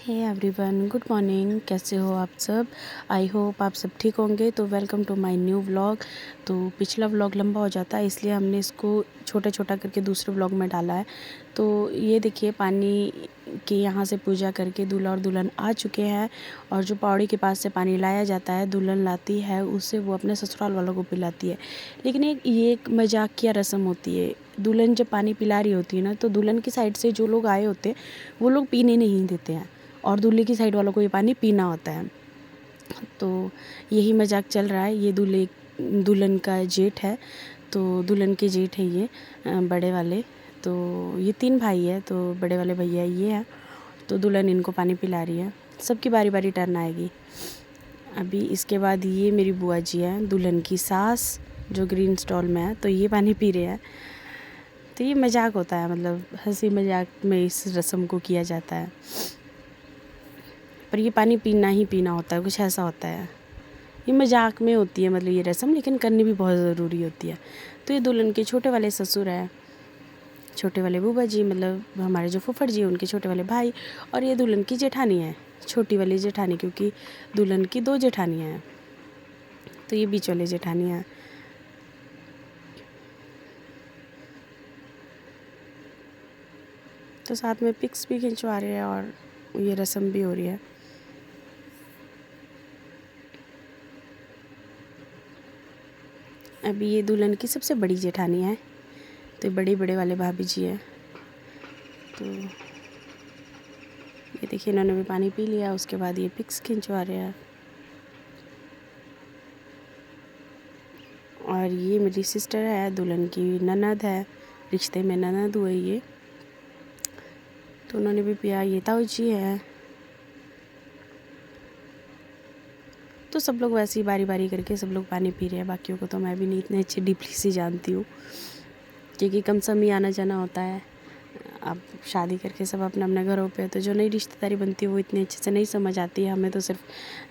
Hey everyone, good morning. कैसे हो आप सब? आई होप आप सब ठीक होंगे। तो welcome to my new vlog. तो पिछला व्लॉग लंबा हो जाता है, इसलिए हमने इसको छोटा छोटा करके दूसरे व्लॉग में डाला है। तो ये देखिए, पानी की यहाँ से पूजा करके दूल्हा और दुल्हन आ चुके हैं। और जो पौड़ी के पास से पानी लाया जाता है, दुल्हन लाती है, उससे वो अपने ससुराल वालों को पिलाती है। लेकिन ये एक मजाकिया रस्म होती है। दुल्हन जब पानी पिला रही होती है ना, तो दुल्हन की साइड से जो लोग आए होते हैं वो लोग पीने नहीं देते हैं, और दूल्हे की साइड वालों को ये पानी पीना होता है। तो यही मजाक चल रहा है। ये दुल्हन का जेठ है, तो दुल्हन के जेठ है ये बड़े वाले। तो ये 3 भाई है, तो बड़े वाले भैया ये है। तो दुल्हन इनको पानी पिला रही है। सबकी बारी बारी टर्न आएगी। अभी इसके बाद ये मेरी बुआ जी है, दुल्हन की सास, जो ग्रीन स्टॉल में है, तो ये पानी पी रहे हैं। तो ये मजाक होता है, मतलब हंसी मजाक में इस रस्म को किया जाता है। पर ये पानी पीना ही पीना होता है, कुछ ऐसा होता है। ये मजाक में होती है, मतलब ये रस्म, लेकिन करनी भी बहुत ज़रूरी होती है। तो ये दुल्हन के छोटे वाले ससुर है, छोटे वाले बुआ जी, मतलब हमारे जो फूफड़ जी, उनके छोटे वाले भाई। और ये दुल्हन की जेठानी है, छोटी वाली जेठानी, क्योंकि दुल्हन की 2 जेठानियाँ हैं। तो ये बीच वाली जेठानियाँ हैं। तो साथ में पिक्स भी खिंचवा रहे हैं और ये रस्म भी हो रही है। अभी ये दुल्हन की सबसे बड़ी जेठानी है, तो बड़े बड़े वाले भाभी जी हैं। तो ये देखिए, इन्होंने भी पानी पी लिया। उसके बाद ये पिक्स खिंचवा रहे हैं। और ये मेरी सिस्टर है, दुल्हन की ननद है, रिश्ते में ननद हुए ये। तो उन्होंने भी पिया। ये ताऊ जी है। तो सब लोग वैसे ही बारी बारी करके सब लोग पानी पी रहे हैं। बाकियों को तो मैं भी नहीं इतने अच्छे डीपली से जानती हूँ, क्योंकि कम समय आना जाना होता है। अब शादी करके सब अपने अपने घरों पे, तो जो नई रिश्तेदारी बनती है वो इतने अच्छे से नहीं समझ आती है। हमें तो सिर्फ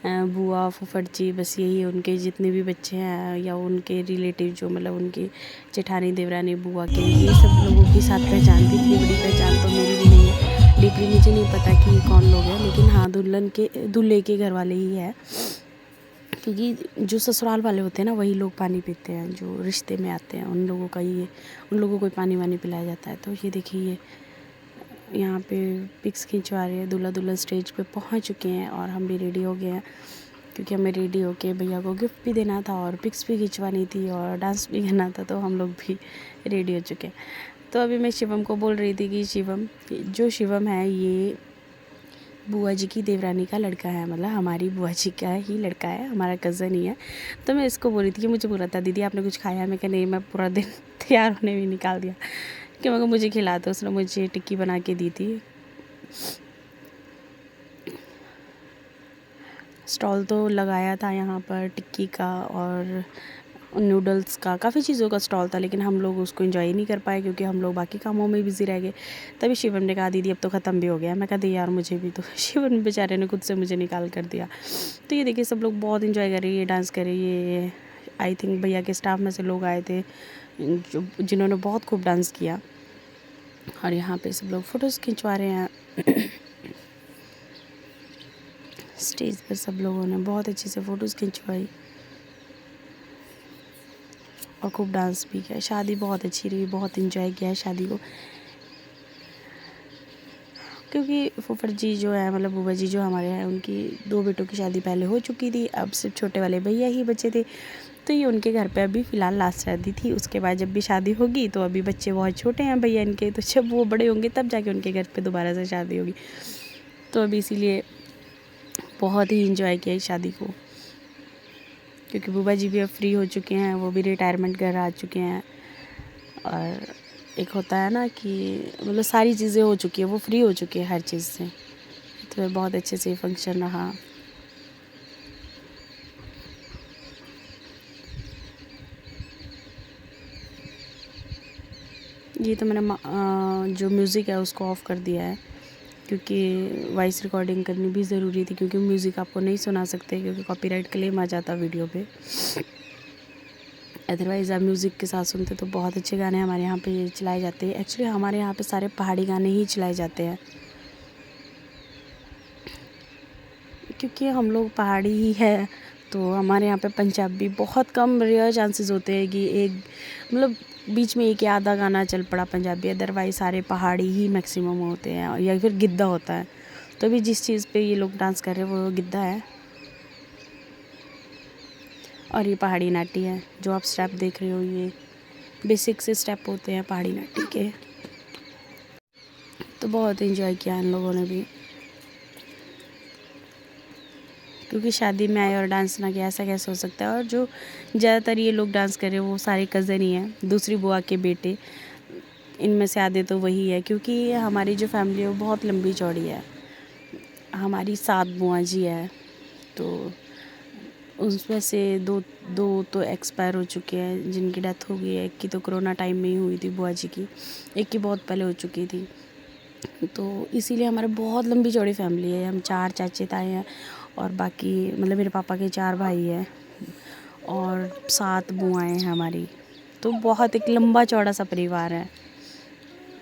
बुआ फूफड़ जी, बस यही, उनके जितने भी बच्चे हैं या उनके रिलेटिव, जो मतलब उनकी जेठानी देवरानी बुआ के, ये सब लोगों की साथ पहचान थी। इतनी बड़ी पहचान तो मेरी भी नहीं है। डीपली मुझे नहीं पता कि ये कौन लोग हैं, लेकिन हाँ, दूल्हे के घर वाले ही है। क्योंकि जो ससुराल वाले होते हैं ना, वही लोग पानी पीते हैं। जो रिश्ते में आते हैं उन लोगों का ये, उन लोगों को पानी वानी पिलाया जाता है। तो ये देखिए, ये यहाँ पे पिक्स खिंचवा रहे हैं। दूल्हा दुल्हन स्टेज पे पहुँच चुके हैं और हम भी रेडी हो गए हैं, क्योंकि हमें रेडी होके भैया को गिफ्ट भी देना था और पिक्स भी खिंचवानी थी और डांस भी करना था। तो हम लोग भी रेडी हो चुके हैं। तो अभी मैं शिवम को बोल रही थी कि शिवम, जो शिवम है ये बुआ जी की देवरानी का लड़का है, मतलब हमारी बुआ जी का ही लड़का है, हमारा कज़न ही है। तो मैं इसको बोल रही थी कि मुझे बोला था, दीदी आपने कुछ खाया? मैं कहा नहीं, मैं पूरा दिन तैयार होने में निकाल दिया कि मगर मुझे खिला दो। उसने मुझे टिक्की बना के दी थी। स्टॉल तो लगाया था यहाँ पर टिक्की का और नूडल्स का, काफ़ी चीज़ों का स्टॉल था, लेकिन हम लोग उसको एंजॉय नहीं कर पाए क्योंकि हम लोग बाकी कामों में बिज़ी रह गए। तभी शिवम ने कहा, दीदी अब तो ख़त्म भी हो गया। मैं कहा, दी यार मुझे भी। तो शिवम बेचारे ने खुद से मुझे निकाल कर दिया। तो ये देखिए, सब लोग बहुत इन्जॉय कर रही है, डांस कर रही है। आई थिंक भैया के स्टाफ में से लोग आए थे जिन्होंने बहुत खूब डांस किया। और यहाँ पे सब लोग फ़ोटोज़ खिंचवा रहे हैं। स्टेज पर सब लोगों ने बहुत अच्छे से फ़ोटोज़ खिंचवाई और खूब डांस भी किया। शादी बहुत अच्छी रही, बहुत इन्जॉय किया है शादी को। क्योंकि फूफड़ जी जो है, मतलब बुआ जी जो हमारे हैं, उनकी 2 बेटों की शादी पहले हो चुकी थी। अब सिर्फ छोटे वाले भैया ही बचे थे। तो ये उनके घर पे अभी फ़िलहाल लास्ट शादी थी। उसके बाद जब भी शादी होगी, तो अभी बच्चे बहुत छोटे हैं भैया इनके, तो जब वो बड़े होंगे तब जाके उनके घर पे दोबारा से शादी होगी। तो अभी इसीलिए बहुत ही इंजॉय किया इस शादी को, क्योंकि बुआ जी भी अब फ्री हो चुके हैं, वो भी रिटायरमेंट घर आ चुके हैं। और एक होता है ना कि मतलब सारी चीज़ें हो चुकी है, वो फ्री हो चुकी है हर चीज़ से। तो बहुत अच्छे से फंक्शन रहा। ये तो मैंने जो म्यूज़िक है उसको ऑफ़ कर दिया है, क्योंकि वॉइस रिकॉर्डिंग करनी भी ज़रूरी थी, क्योंकि म्यूज़िक आपको नहीं सुना सकते, क्योंकि कॉपीराइट क्लेम आ जाता वीडियो पे। अदरवाइज़ आप म्यूज़िक के साथ सुनते तो बहुत अच्छे गाने हमारे यहाँ पे चलाए जाते हैं। एक्चुअली हमारे यहाँ पे सारे पहाड़ी गाने ही चलाए जाते हैं। क्योंकि हम लोग पहाड़ी ही है तो हमारे यहाँ पे पंजाबी बहुत कम, रेयर चांसेस होते हैं कि एक मतलब बीच में एक या आधा गाना चल पड़ा पंजाबी, अदरवाइज सारे पहाड़ी ही मैक्सिमम होते हैं या फिर गिद्दा होता है। तो अभी जिस चीज़ पे ये लोग डांस कर रहे हैं वो गिद्दा है और ये पहाड़ी नाटी है। जो आप स्टेप देख रहे हो ये बेसिक से स्टेप होते हैं पहाड़ी नाटी के। तो बहुत एंजॉय किया इन लोगों ने भी, क्योंकि शादी में आए और डांस ना किया ऐसा कैसे हो सकता है। और जो ज़्यादातर ये लोग डांस कर रहे हैं वो सारे कज़न ही हैं, दूसरी बुआ के बेटे, इनमें से आधे तो वही है। क्योंकि हमारी जो फैमिली है वो बहुत लंबी चौड़ी है, हमारी 7 बुआ जी है, तो उसमें से दो दो तो एक्सपायर हो चुके हैं, जिनकी डेथ हो गई है। एक की तो कोरोना टाइम में ही हुई थी बुआ जी की, एक की बहुत पहले हो चुकी थी। तो इसीलिए हमारे बहुत लंबी चौड़ी फैमिली है। हम 4 चाचे ताए हैं और बाकी मतलब मेरे पापा के 4 भाई हैं और 7 बुआएं हैं हमारी। तो बहुत एक लंबा चौड़ा सा परिवार है,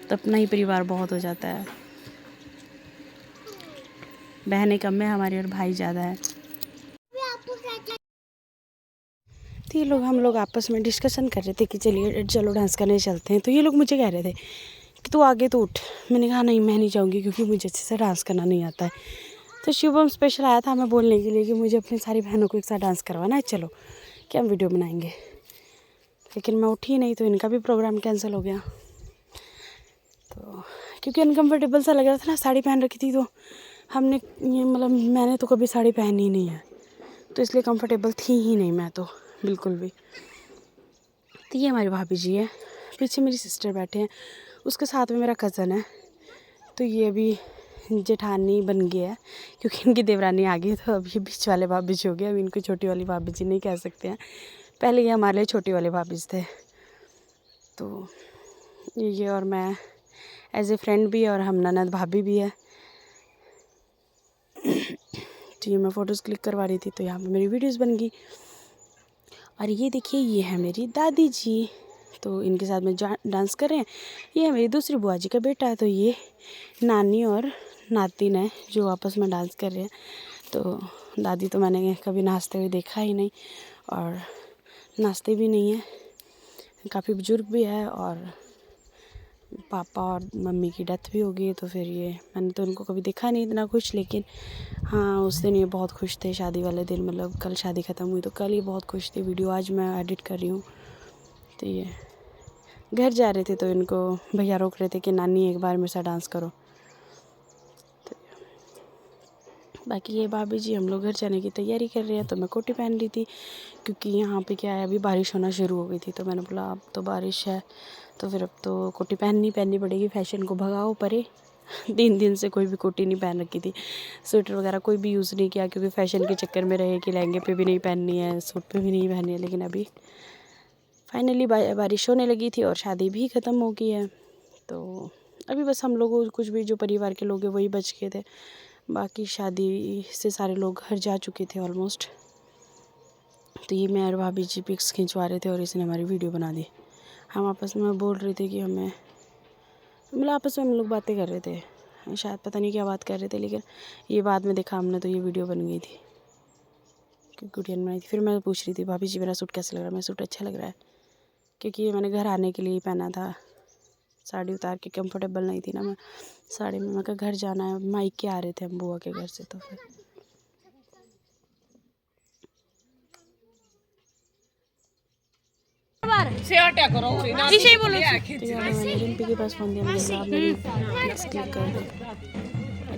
तो अपना ही परिवार बहुत हो जाता है। बहनें कम है हमारी और भाई ज़्यादा है। तो ये लोग हम लोग आपस में डिस्कशन कर रहे थे कि चलो डांस करने चलते हैं। तो ये लोग मुझे कह रहे थे कि तू आगे तो उठ। मैंने कहा नहीं, मैं नहीं जाऊँगी क्योंकि मुझे अच्छे से डांस करना नहीं आता है। तो शुभम स्पेशल आया था हमें बोलने के लिए कि मुझे अपनी सारी बहनों को एक साथ डांस करवाना है, चलो कि हम वीडियो बनाएंगे। लेकिन मैं उठी नहीं तो इनका भी प्रोग्राम कैंसिल हो गया। तो क्योंकि अनकम्फर्टेबल सा लग रहा था ना, साड़ी पहन रखी थी, तो हमने ये मतलब मैंने तो कभी साड़ी पहनी ही नहीं है, तो इसलिए कंफर्टेबल थी ही नहीं मैं तो बिल्कुल भी। तो ये हमारी भाभी जी है, पीछे मेरी सिस्टर बैठे हैं, उसके साथ में मेरा कज़न है। तो ये अभी जेठानी बन गया है क्योंकि इनकी देवरानी आ गई, तो अभी बीच वाले भाभी जी हो गए। अभी इनको छोटी वाली भाभी जी नहीं कह सकते हैं, पहले ये हमारे लिए छोटी वाले भाभी जी थे। तो ये और मैं एज ए फ्रेंड भी और हम ननद भाभी भी है। तो ये मैं फ़ोटोज़ क्लिक करवा रही थी, तो यहाँ पे मेरी वीडियोज़ बन गई। और ये देखिए, ये है मेरी दादी जी, तो इनके साथ में डांस कर रहे हैं। ये है मेरी दूसरी बुआ जी का बेटा, तो ये नानी और नातिन है जो आपस में डांस कर रहे हैं। तो दादी तो मैंने कभी नाचते हुए देखा ही नहीं और नाचते भी नहीं है, काफ़ी बुजुर्ग भी है और पापा और मम्मी की डेथ भी हो गई। तो फिर ये मैंने तो उनको कभी देखा नहीं इतना खुश। लेकिन हाँ, उस दिन ये बहुत खुश थे शादी वाले दिन, मतलब कल शादी ख़त्म हुई तो कल ये बहुत खुश थे। वीडियो आज मैं एडिट कर रही हूँ। तो ये घर जा रहे थे तो इनको भैया रोक रहे थे कि नानी एक बार मेरे साथ डांस करो। तो बाकी ये भाभी जी हम लोग घर जाने की तैयारी कर रहे हैं। तो मैं कोटी पहन रही थी क्योंकि यहाँ पे क्या है, अभी बारिश होना शुरू हो गई थी। तो मैंने बोला अब तो बारिश है तो फिर अब तो कोटी पहननी पड़ेगी, फैशन को भगाओ परे। 3 दिन से कोई भी कोटी नहीं पहन रखी थी, स्वेटर वगैरह कोई भी यूज़ नहीं किया क्योंकि फ़ैशन के चक्कर में रहे कि लहंगे पे भी नहीं पहननी है, सूट पे भी नहीं पहननी है। लेकिन अभी फाइनली बारिश होने लगी थी और शादी भी ख़त्म हो गई है। तो अभी बस हम लोग कुछ भी जो परिवार के लोग हैं वही बच गए थे, बाकी शादी से सारे लोग घर जा चुके थे ऑलमोस्ट। तो ये मैं और भाभी जी पिक्स खिंचवा रहे थे और इसने हमारी वीडियो बना दी। हम आपस में बोल रहे थे कि हमें मतलब आपस में हम लोग बातें कर रहे थे, शायद पता नहीं क्या बात कर रहे थे। लेकिन ये बाद में देखा हमने तो ये वीडियो बन गई थी कि गुड़ियन बनाई थी। फिर मैं पूछ रही थी भाभी जी मेरा सूट कैसा लग रहा है, मेरा सूट अच्छा लग रहा है, क्योंकि ये मैंने घर आने के लिए ही पहना था। साड़ी उतार के कंफर्टेबल नहीं थी ना मैं साड़ी में, मैं कहा घर जाना है, मायके आ रहे थे हम बुआ के घर से। तो फिर रिम्पी के पास फोन दिया, मुझे आप मेरी पिक्स क्लिक कर दे।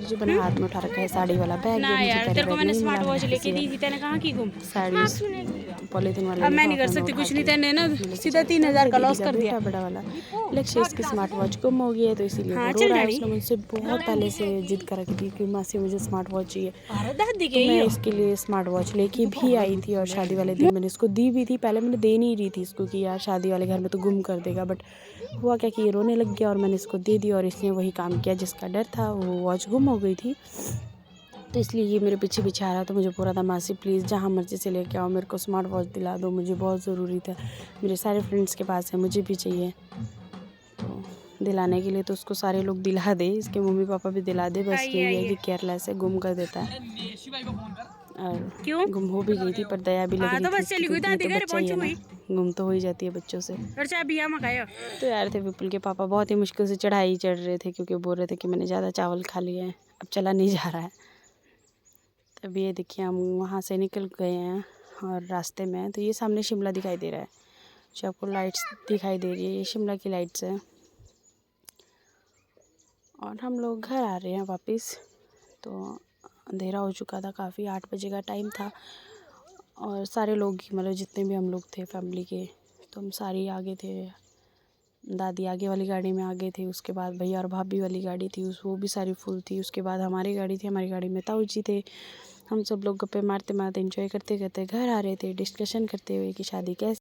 जो मैंने हाथ में उठा रखा है साड़ी वाला बैग, ना यार तेरे को मैंने स्मार्ट वॉच लेके दी थी, तेने कहाँ की गुम साड़ी पॉलीथिन वाला। अब मैं नहीं कर सकती कुछ नहीं, तेने ना सीधा 3000 का लॉस कर दिया। बड़ा वाला लक्ष्य इसकी स्मार्ट वॉच गुम हो गई है तो इसीलिए वो रो रहा है। उसने मुझसे बहुत पहले से जिद कर रखी थी कि मासी मुझे स्मार्ट वॉच चाहिए। तो मैं इसके लिए स्मार्ट वॉच लेके भी आई थी और शादी वाले दिन मैंने इसको दी भी थी। पहले मैंने दे नहीं रही थी इसको कि यार शादी वाले घर में तो गुम कर देगा, बट हुआ क्या कि ये रोने लग गया और मैंने इसको दे दी और इसने वही काम किया जिसका डर था, वो वॉच गुम हो गई थी। तो इसलिए ये मेरे पीछे पीछे आ रहा था, मुझे पूरा था मासी प्लीज़ जहाँ मर्ज़ी से लेके आओ, मेरे को स्मार्ट वॉच दिला दो, मुझे बहुत ज़रूरी था, मेरे सारे फ्रेंड्स के पास है, मुझे भी चाहिए। तो दिलाने के लिए, तो उसको सारे लोग दिला दे, इसके मम्मी पापा भी दिला दे, बस यही है कि केयरलेस है, गुम कर देता है। और क्यों? गुम हो भी गई थी पर दया भी लग हाँ रही तो थी बस उसकी, चली गई, क्योंकि ये दादी तो घर बच्चा ही है ना, पहुंची गुम तो हो ही जाती है बच्चों से। और चाय बिया में खाया। तो यार थे विपुल के पापा बहुत ही मुश्किल से चढ़ाई चढ़ रहे थे, क्योंकि बोल रहे थे कि मैंने ज़्यादा चावल खा लिए हैं, अब चला नहीं जा रहा है। तब ये देखिए हम वहाँ से निकल गए हैं और रास्ते में हैं, तो ये सामने शिमला दिखाई दे रहा है, जो आपको लाइट्स दिखाई दे रही है, ये शिमला की लाइट्स है। और हम लोग घर आ रहे हैं वापस। तो अंधेरा हो चुका था काफ़ी, 8 बजे का टाइम था, और सारे लोग मतलब जितने भी हम लोग थे फैमिली के, तो हम सारे आगे थे। दादी आगे वाली गाड़ी में आगे थी, उसके बाद भैया और भाभी वाली गाड़ी थी, वो भी सारी फुल थी। उसके बाद हमारी गाड़ी थी, हमारी गाड़ी में ताऊ जी थे। हम सब लोग गप्पे मारते मारते एंजॉय करते करते घर आ रहे थे, डिस्कशन करते हुए कि शादी कैसे